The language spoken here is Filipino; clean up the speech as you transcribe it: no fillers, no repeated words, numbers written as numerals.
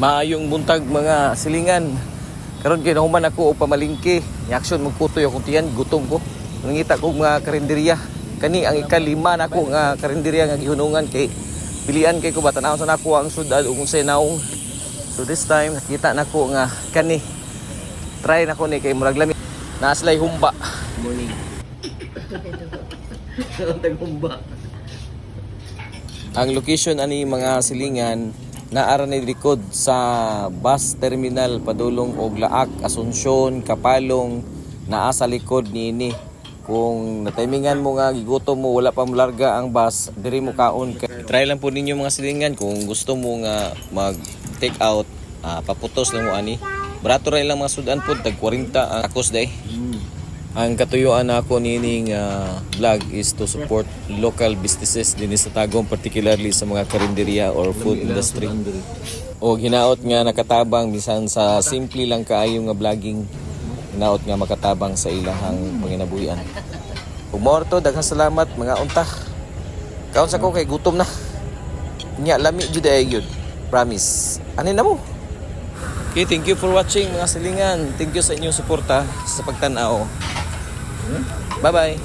Maayong buntag mga silingan. Karon kay nahuman ako og pamalingki. Action magputoy akong tiyan, gutom ko. Nangita ko mga karinderya. Kani ang ikalima nako nga karinderya nga gihunungan kay pilian kay ko batan-aw sa nako ang sudad ug unsay naong. So this time nakita nako nga kani. Try nako ni kay murag lami. Naaslay humba. Morning. Humba. Ang location ani mga silingan naara ni likod sa bus terminal padulong og Laak, Asunsyon, Kapalong, naa sa likod niini. Kung natimingan mo nga gigutom mo wala pa larga ang bus, diri mo kaon. Try lang po ninyo mga silingan kung gusto mo nga mag take out, paputos lang mo ani. Barato ray lang mga sudan po tag 40 akos day. Ang katuyuan ako nining vlog is to support local businesses din sa Tagum, particularly sa mga karinderya or food industry. O hinaot nga nakatabang bisan sa simple lang kaayo nga vlogging, hinaot nga makatabang sa ilahang panginabuhian. Ug mao to, daghang salamat mga unta. Kaon sa ko kay gutom na. Nya lami jud ay gyud. Promise. Ani na mo. Okay, thank you for watching mga silingan. Thank you sa inyong suporta sa pagtan-aw. Bye-bye.